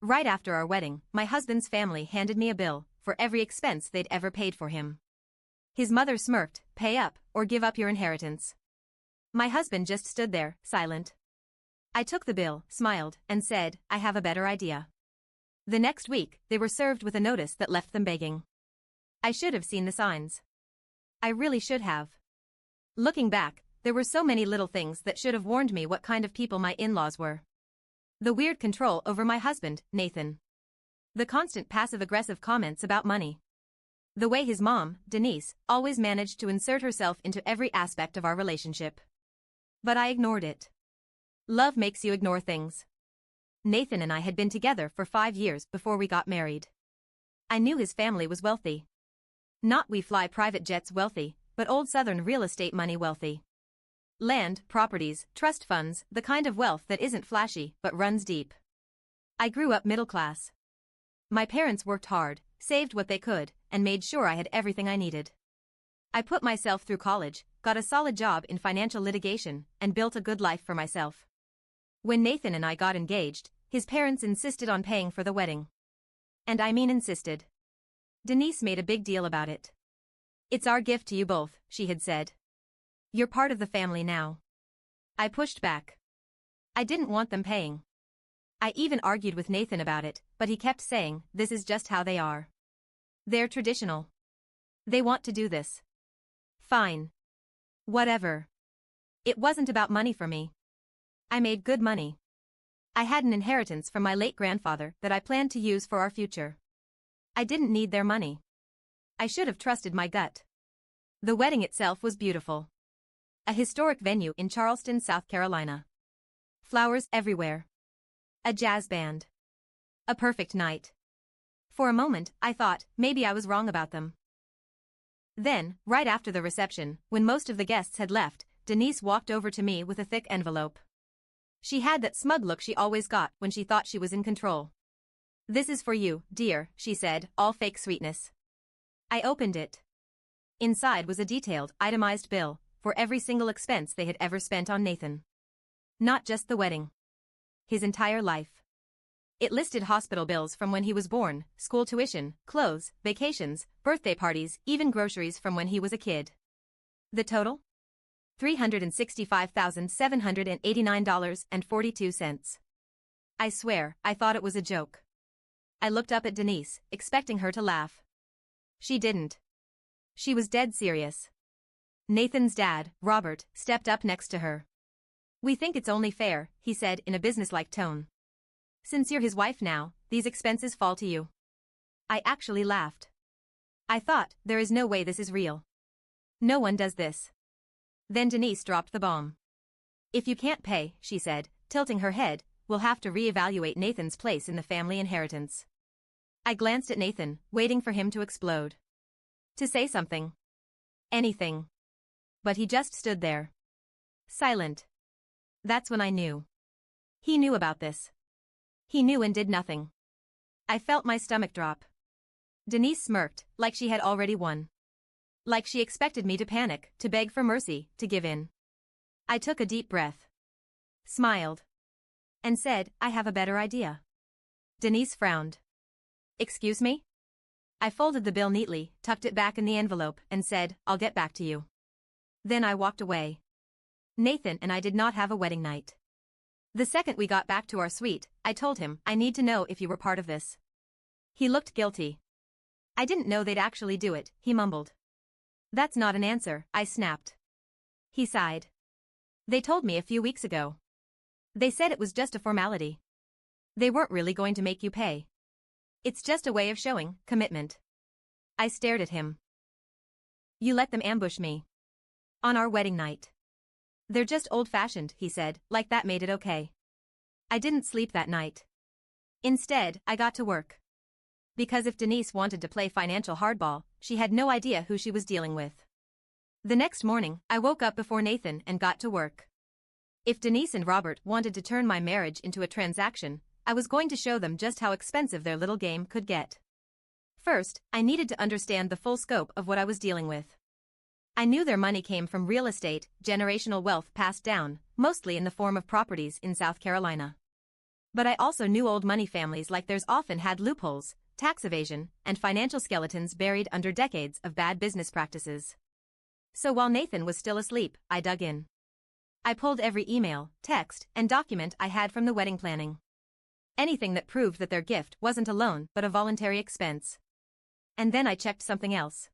Right after our wedding, my husband's family handed me a bill for every expense they'd ever paid for him. His mother smirked, "Pay up, or give up your inheritance." My husband just stood there, silent. I took the bill, smiled, and said, "I have a better idea." The next week, they were served with a notice that left them begging. I should have seen the signs. I really should have. Looking back, there were so many little things that should have warned me what kind of people my in-laws were. The weird control over my husband, Nathan. The constant passive-aggressive comments about money. The way his mom, Denise, always managed to insert herself into every aspect of our relationship. But I ignored it. Love makes you ignore things. Nathan and I had been together for 5 years before we got married. I knew his family was wealthy. Not we fly private jets wealthy, but old Southern real estate money wealthy. Land, properties, trust funds, the kind of wealth that isn't flashy but runs deep. I grew up middle class. My parents worked hard, saved what they could, and made sure I had everything I needed. I put myself through college, got a solid job in financial litigation, and built a good life for myself. When Nathan and I got engaged, his parents insisted on paying for the wedding. And I mean insisted. Denise made a big deal about it. "It's our gift to you both," she had said. "You're part of the family now." I pushed back. I didn't want them paying. I even argued with Nathan about it, but he kept saying, "This is just how they are. They're traditional. They want to do this. Fine. Whatever." It wasn't about money for me. I made good money. I had an inheritance from my late grandfather that I planned to use for our future. I didn't need their money. I should have trusted my gut. The wedding itself was beautiful. A historic venue in Charleston, South Carolina. Flowers everywhere. A jazz band. A perfect night. For a moment, I thought, maybe I was wrong about them. Then, right after the reception, when most of the guests had left, Denise walked over to me with a thick envelope. She had that smug look she always got when she thought she was in control. "This is for you, dear," she said, all fake sweetness. I opened it. Inside was a detailed, itemized bill for every single expense they had ever spent on Nathan. Not just the wedding. His entire life. It listed hospital bills from when he was born, school tuition, clothes, vacations, birthday parties, even groceries from when he was a kid. The total? $365,789.42. I swear, I thought it was a joke. I looked up at Denise, expecting her to laugh. She didn't. She was dead serious. Nathan's dad, Robert, stepped up next to her. "We think it's only fair," he said in a businesslike tone. "Since you're his wife now, these expenses fall to you." I actually laughed. I thought, there is no way this is real. No one does this. Then Denise dropped the bomb. "If you can't pay," she said, tilting her head, "we'll have to reevaluate Nathan's place in the family inheritance." I glanced at Nathan, waiting for him to explode. To say something. Anything. But he just stood there. Silent. That's when I knew. He knew about this. He knew and did nothing. I felt my stomach drop. Denise smirked, like she had already won. Like she expected me to panic, to beg for mercy, to give in. I took a deep breath. Smiled. And said, "I have a better idea." Denise frowned. "Excuse me?" I folded the bill neatly, tucked it back in the envelope, and said, "I'll get back to you." Then I walked away. Nathan and I did not have a wedding night. The second we got back to our suite, I told him, "I need to know if you were part of this." He looked guilty. "I didn't know they'd actually do it," he mumbled. "That's not an answer," I snapped. He sighed. "They told me a few weeks ago. They said it was just a formality. They weren't really going to make you pay. It's just a way of showing commitment." I stared at him. "You let them ambush me. On our wedding night. They're just old-fashioned," he said, like that made it okay. I didn't sleep that night. Instead, I got to work. Because if Denise wanted to play financial hardball, she had no idea who she was dealing with. The next morning, I woke up before Nathan and got to work. If Denise and Robert wanted to turn my marriage into a transaction, I was going to show them just how expensive their little game could get. First, I needed to understand the full scope of what I was dealing with. I knew their money came from real estate, generational wealth passed down, mostly in the form of properties in South Carolina. But I also knew old money families like theirs often had loopholes, tax evasion, and financial skeletons buried under decades of bad business practices. So while Nathan was still asleep, I dug in. I pulled every email, text, and document I had from the wedding planning. Anything that proved that their gift wasn't a loan but a voluntary expense. And then I checked something else.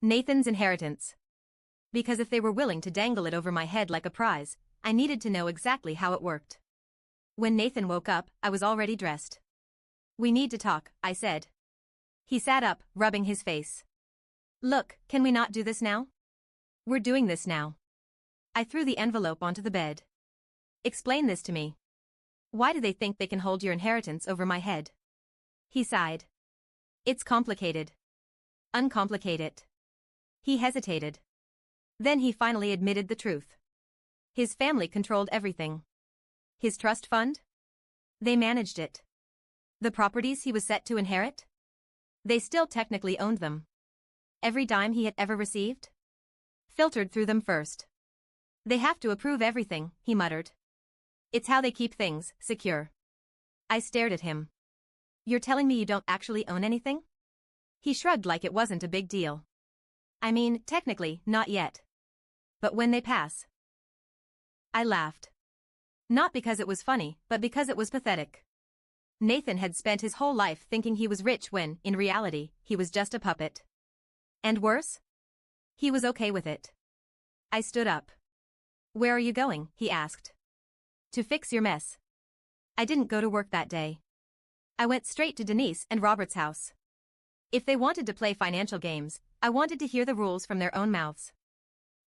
Nathan's inheritance. Because if they were willing to dangle it over my head like a prize, I needed to know exactly how it worked. When Nathan woke up, I was already dressed. "We need to talk," I said. He sat up, rubbing his face. "Look, can we not do this now? We're doing this now." I threw the envelope onto the bed. "Explain this to me. Why do they think they can hold your inheritance over my head?" He sighed. "It's complicated." "Uncomplicate it." He hesitated. Then he finally admitted the truth. His family controlled everything. His trust fund? They managed it. The properties he was set to inherit? They still technically owned them. Every dime he had ever received? Filtered through them first. "They have to approve everything," he muttered. "It's how they keep things secure." I stared at him. "You're telling me you don't actually own anything?" He shrugged like it wasn't a big deal. "I mean, technically, not yet. But when they pass." I laughed. Not because it was funny, but because it was pathetic. Nathan had spent his whole life thinking he was rich when, in reality, he was just a puppet. And worse? He was okay with it. I stood up. "Where are you going?" he asked. "To fix your mess." I didn't go to work that day. I went straight to Denise and Robert's house. If they wanted to play financial games, I wanted to hear the rules from their own mouths.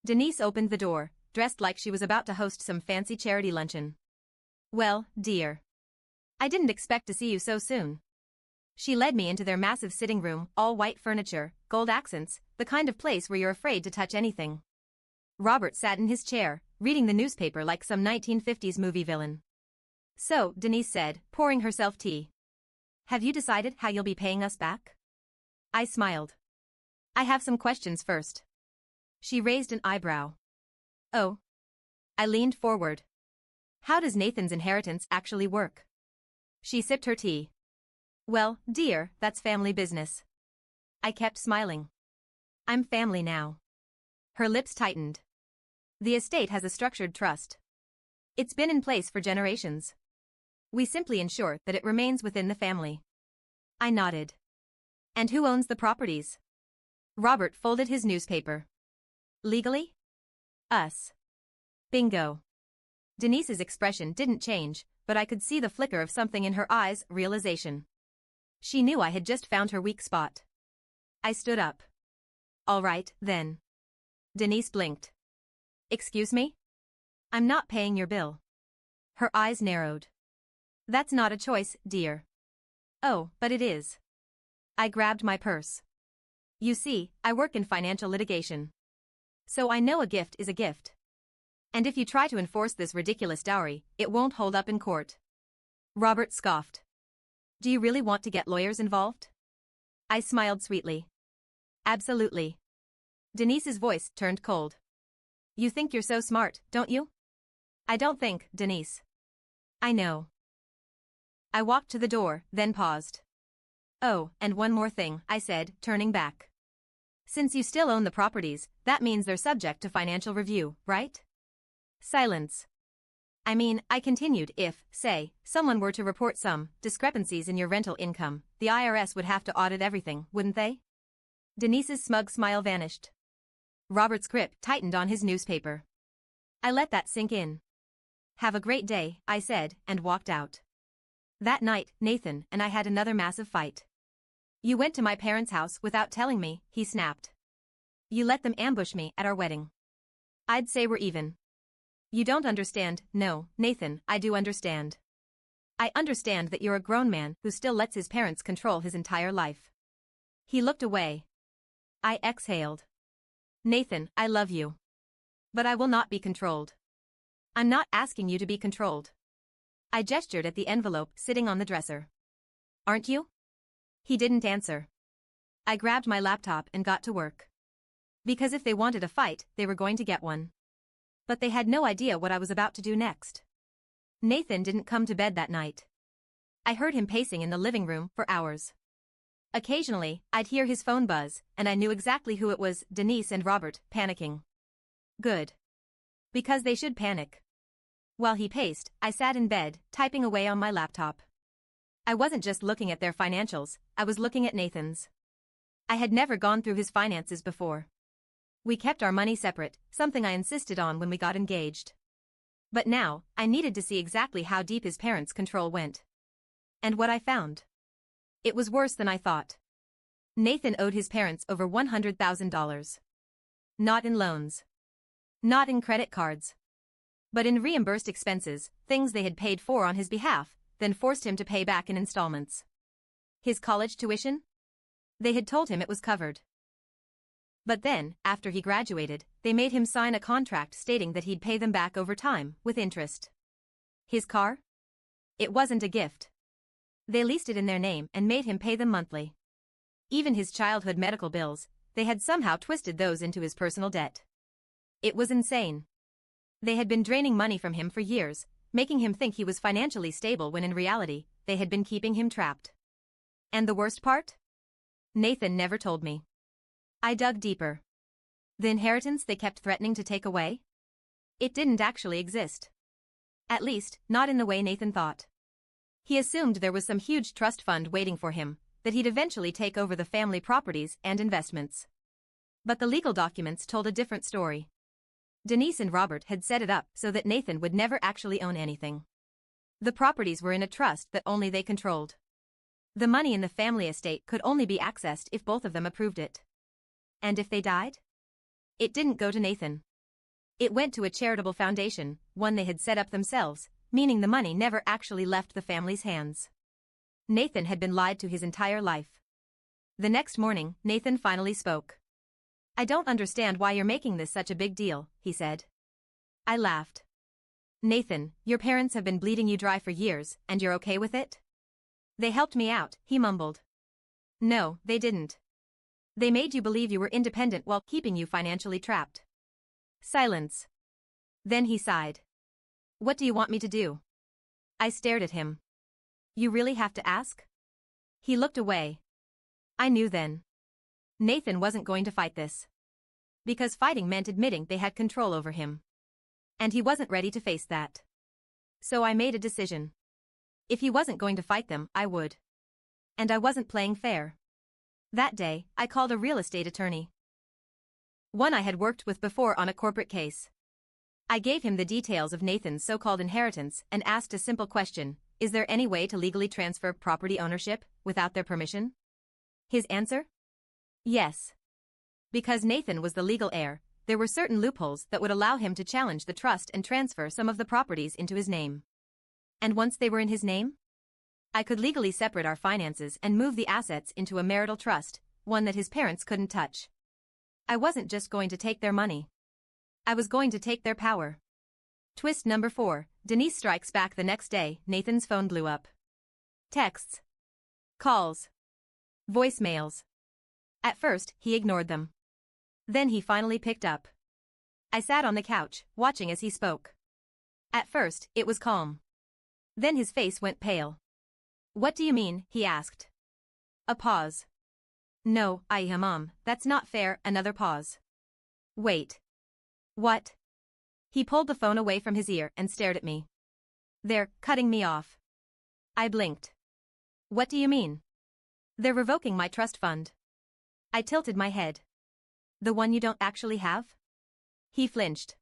Denise opened the door, dressed like she was about to host some fancy charity luncheon. "Well, dear. I didn't expect to see you so soon." She led me into their massive sitting room, all white furniture, gold accents, the kind of place where you're afraid to touch anything. Robert sat in his chair, reading the newspaper like some 1950s movie villain. "So," Denise said, pouring herself tea. "Have you decided how you'll be paying us back?" I smiled. "I have some questions first." She raised an eyebrow. "Oh." I leaned forward. "How does Nathan's inheritance actually work?" She sipped her tea. "Well, dear, that's family business." I kept smiling. "I'm family now." Her lips tightened. "The estate has a structured trust. It's been in place for generations. We simply ensure that it remains within the family." I nodded. "And who owns the properties?" Robert folded his newspaper. "Legally? Us." Bingo. Denise's expression didn't change, but I could see the flicker of something in her eyes, realization. She knew I had just found her weak spot. I stood up. "All right, then." Denise blinked. "Excuse me? I'm not paying your bill." Her eyes narrowed. "That's not a choice, dear." "Oh, but it is." I grabbed my purse. "You see, I work in financial litigation. So I know a gift is a gift. And if you try to enforce this ridiculous dowry, it won't hold up in court." Robert scoffed. "Do you really want to get lawyers involved?" I smiled sweetly. "Absolutely." Denise's voice turned cold. "You think you're so smart, don't you?" "I don't think, Denise. I know." I walked to the door, then paused. "Oh, and one more thing," I said, turning back. "Since you still own the properties, that means they're subject to financial review, right?" Silence. "I mean," I continued, "if, say, someone were to report some discrepancies in your rental income, the IRS would have to audit everything, wouldn't they?" Denise's smug smile vanished. Robert's grip tightened on his newspaper. I let that sink in. "Have a great day," I said, and walked out. That night, Nathan and I had another massive fight. "You went to my parents' house without telling me," he snapped. "You let them ambush me at our wedding. I'd say we're even." "You don't understand." "No, Nathan, I do understand. I understand that you're a grown man who still lets his parents control his entire life." He looked away. I exhaled. "Nathan, I love you. But I will not be controlled." "I'm not asking you to be controlled." I gestured at the envelope sitting on the dresser. "Aren't you?" He didn't answer. I grabbed my laptop and got to work. Because if they wanted a fight, they were going to get one. But they had no idea what I was about to do next. Nathan didn't come to bed that night. I heard him pacing in the living room for hours. Occasionally, I'd hear his phone buzz, and I knew exactly who it was, Denise and Robert, panicking. Good. Because they should panic. While he paced, I sat in bed, typing away on my laptop. I wasn't just looking at their financials, I was looking at Nathan's. I had never gone through his finances before. We kept our money separate, something I insisted on when we got engaged. But now, I needed to see exactly how deep his parents' control went. And what I found. It was worse than I thought. Nathan owed his parents over $100,000. Not in loans. Not in credit cards. But in reimbursed expenses, things they had paid for on his behalf, then forced him to pay back in installments. His college tuition? They had told him it was covered. But then, after he graduated, they made him sign a contract stating that he'd pay them back over time, with interest. His car? It wasn't a gift. They leased it in their name and made him pay them monthly. Even his childhood medical bills, they had somehow twisted those into his personal debt. It was insane. They had been draining money from him for years, making him think he was financially stable when in reality, they had been keeping him trapped. And the worst part? Nathan never told me. I dug deeper. The inheritance they kept threatening to take away? It didn't actually exist. At least, not in the way Nathan thought. He assumed there was some huge trust fund waiting for him, that he'd eventually take over the family properties and investments. But the legal documents told a different story. Denise and Robert had set it up so that Nathan would never actually own anything. The properties were in a trust that only they controlled. The money in the family estate could only be accessed if both of them approved it. And if they died? It didn't go to Nathan. It went to a charitable foundation, one they had set up themselves, meaning the money never actually left the family's hands. Nathan had been lied to his entire life. The next morning, Nathan finally spoke. "I don't understand why you're making this such a big deal," he said. I laughed. "Nathan, your parents have been bleeding you dry for years, and you're okay with it?" "They helped me out," he mumbled. "No, they didn't. They made you believe you were independent while keeping you financially trapped." Silence. Then he sighed. "What do you want me to do?" I stared at him. "You really have to ask?" He looked away. I knew then. Nathan wasn't going to fight this. Because fighting meant admitting they had control over him. And he wasn't ready to face that. So I made a decision. If he wasn't going to fight them, I would. And I wasn't playing fair. That day, I called a real estate attorney. One I had worked with before on a corporate case. I gave him the details of Nathan's so-called inheritance and asked a simple question: is there any way to legally transfer property ownership without their permission? His answer? Yes. Because Nathan was the legal heir, there were certain loopholes that would allow him to challenge the trust and transfer some of the properties into his name. And once they were in his name, I could legally separate our finances and move the assets into a marital trust, one that his parents couldn't touch. I wasn't just going to take their money. I was going to take their power. Twist number 4, Denise strikes back the next day. Nathan's phone blew up. Texts. Calls. Voicemails. At first, he ignored them. Then he finally picked up. I sat on the couch, watching as he spoke. At first, it was calm. Then his face went pale. "What do you mean?" he asked. A pause. "No, Mom, that's not fair." Another pause. "Wait. What?" He pulled the phone away from his ear and stared at me. "They're cutting me off." I blinked. "What do you mean?" "They're revoking my trust fund." I tilted my head. "The one you don't actually have?" He flinched.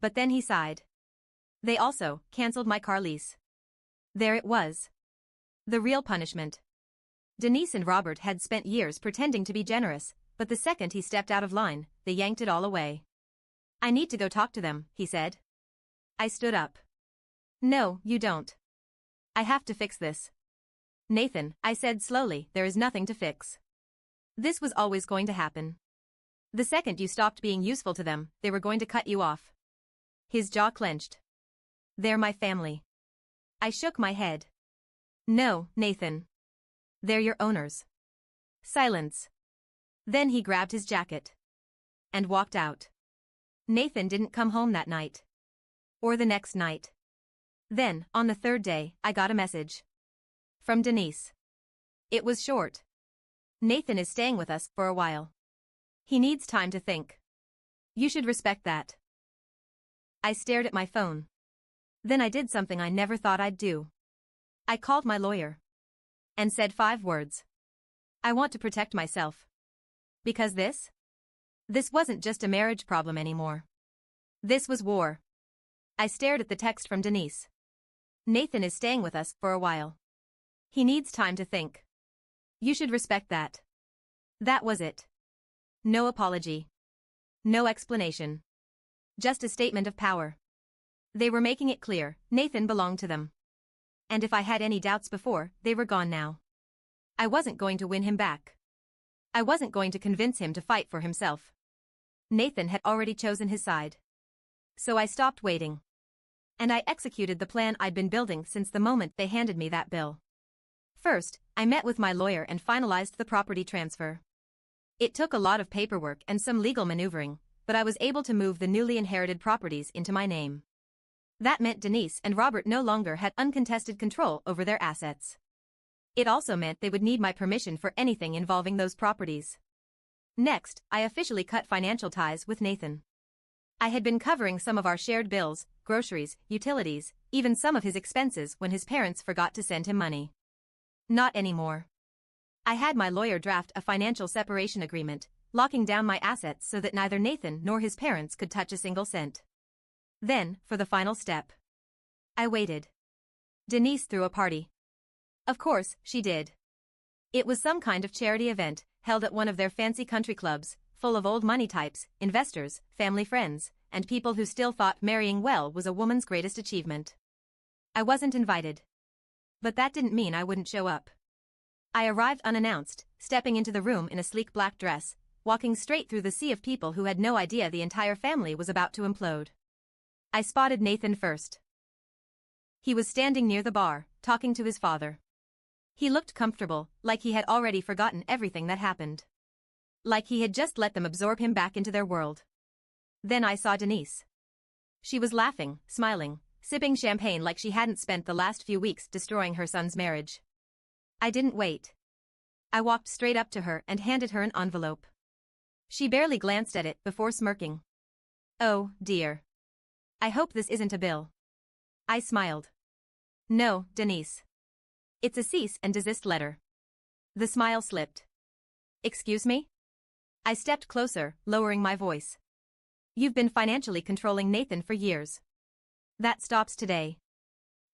But then he sighed. "They also canceled my car lease." There it was. The real punishment. Denise and Robert had spent years pretending to be generous, but the second he stepped out of line, they yanked it all away. "I need to go talk to them," he said. I stood up. "No, you don't. I have to fix this." "Nathan," I said slowly, "there is nothing to fix. This was always going to happen. The second you stopped being useful to them, they were going to cut you off." His jaw clenched. "They're my family." I shook my head. "No, Nathan. They're your owners." Silence. Then he grabbed his jacket. And walked out. Nathan didn't come home that night. Or the next night. Then, on the third day, I got a message. From Denise. It was short. Nathan is staying with us for a while. He needs time to think. You should respect that. I stared at my phone. Then I did something I never thought I'd do. I called my lawyer. And said 5 words. I want to protect myself. Because this wasn't just a marriage problem anymore. This was war. I stared at the text from Denise. Nathan is staying with us for a while. He needs time to think. You should respect that. That was it. No apology. No explanation. Just a statement of power. They were making it clear Nathan belonged to them. And if I had any doubts before, they were gone now. I wasn't going to win him back. I wasn't going to convince him to fight for himself. Nathan had already chosen his side. So I stopped waiting. And I executed the plan I'd been building since the moment they handed me that bill. First, I met with my lawyer and finalized the property transfer. It took a lot of paperwork and some legal maneuvering, but I was able to move the newly inherited properties into my name. That meant Denise and Robert no longer had uncontested control over their assets. It also meant they would need my permission for anything involving those properties. Next, I officially cut financial ties with Nathan. I had been covering some of our shared bills, groceries, utilities, even some of his expenses when his parents forgot to send him money. Not anymore. I had my lawyer draft a financial separation agreement, locking down my assets so that neither Nathan nor his parents could touch a single cent. Then, for the final step. I waited. Denise threw a party. Of course, she did. It was some kind of charity event, held at one of their fancy country clubs, full of old money types, investors, family friends, and people who still thought marrying well was a woman's greatest achievement. I wasn't invited. But that didn't mean I wouldn't show up. I arrived unannounced, stepping into the room in a sleek black dress, walking straight through the sea of people who had no idea the entire family was about to implode. I spotted Nathan first. He was standing near the bar, talking to his father. He looked comfortable, like he had already forgotten everything that happened. Like he had just let them absorb him back into their world. Then I saw Denise. She was laughing, smiling, sipping champagne like she hadn't spent the last few weeks destroying her son's marriage. I didn't wait. I walked straight up to her and handed her an envelope. She barely glanced at it before smirking. Oh, dear. I hope this isn't a bill. I smiled. No, Denise. It's a cease and desist letter. The smile slipped. Excuse me? I stepped closer, lowering my voice. You've been financially controlling Nathan for years. That stops today.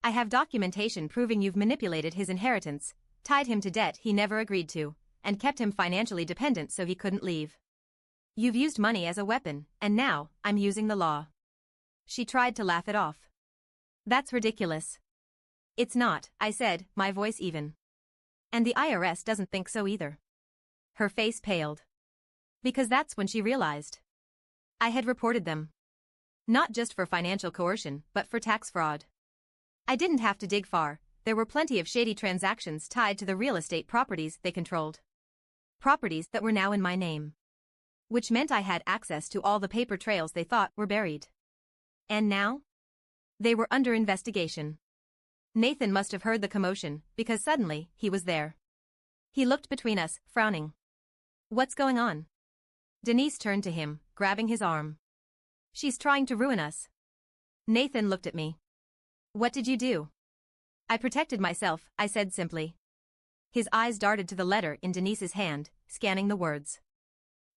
I have documentation proving you've manipulated his inheritance, tied him to debt he never agreed to, and kept him financially dependent so he couldn't leave. You've used money as a weapon, and now, I'm using the law. She tried to laugh it off. That's ridiculous. It's not, I said, my voice even. And the IRS doesn't think so either. Her face paled. Because that's when she realized. I had reported them. Not just for financial coercion, but for tax fraud. I didn't have to dig far, there were plenty of shady transactions tied to the real estate properties they controlled. Properties that were now in my name. Which meant I had access to all the paper trails they thought were buried. And now? They were under investigation. Nathan must have heard the commotion, because suddenly, he was there. He looked between us, frowning. What's going on? Denise turned to him, grabbing his arm. She's trying to ruin us. Nathan looked at me. What did you do? I protected myself, I said simply. His eyes darted to the letter in Denise's hand, scanning the words.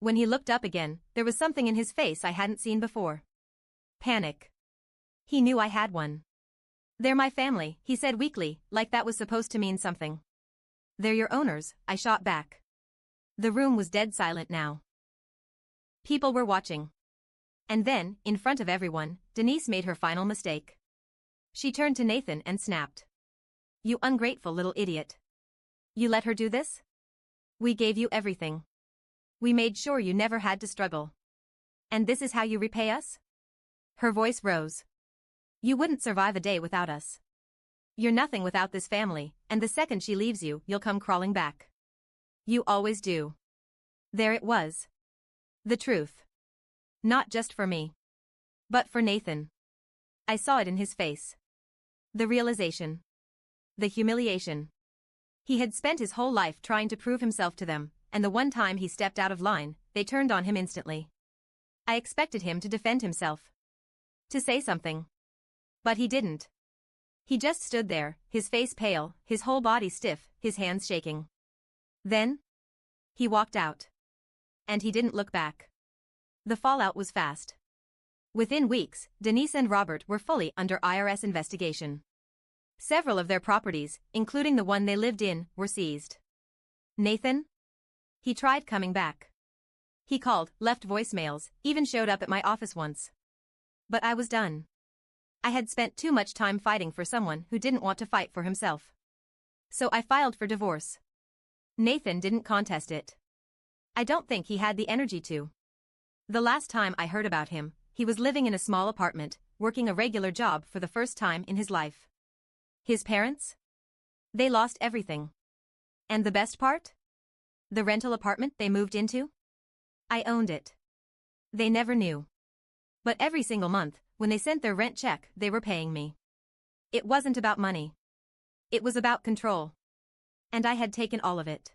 When he looked up again, there was something in his face I hadn't seen before. Panic. He knew I had one. They're my family, he said weakly, like that was supposed to mean something. They're your owners, I shot back. The room was dead silent now. People were watching. And then, in front of everyone, Denise made her final mistake. She turned to Nathan and snapped. You ungrateful little idiot. You let her do this? We gave you everything. We made sure you never had to struggle. And this is how you repay us? Her voice rose. You wouldn't survive a day without us. You're nothing without this family, and the second she leaves you, you'll come crawling back. You always do. There it was. The truth. Not just for me. But for Nathan. I saw it in his face. The realization. The humiliation. He had spent his whole life trying to prove himself to them, and the one time he stepped out of line, they turned on him instantly. I expected him to defend himself. To say something. But he didn't. He just stood there, his face pale, his whole body stiff, his hands shaking. Then? He walked out. And he didn't look back. The fallout was fast. Within weeks, Denise and Robert were fully under IRS investigation. Several of their properties, including the one they lived in, were seized. Nathan? He tried coming back. He called, left voicemails, even showed up at my office once. But I was done. I had spent too much time fighting for someone who didn't want to fight for himself. So I filed for divorce. Nathan didn't contest it. I don't think he had the energy to. The last time I heard about him, he was living in a small apartment, working a regular job for the first time in his life. His parents? They lost everything. And the best part? The rental apartment they moved into? I owned it. They never knew. But every single month, when they sent their rent check, they were paying me. It wasn't about money. It was about control. And I had taken all of it.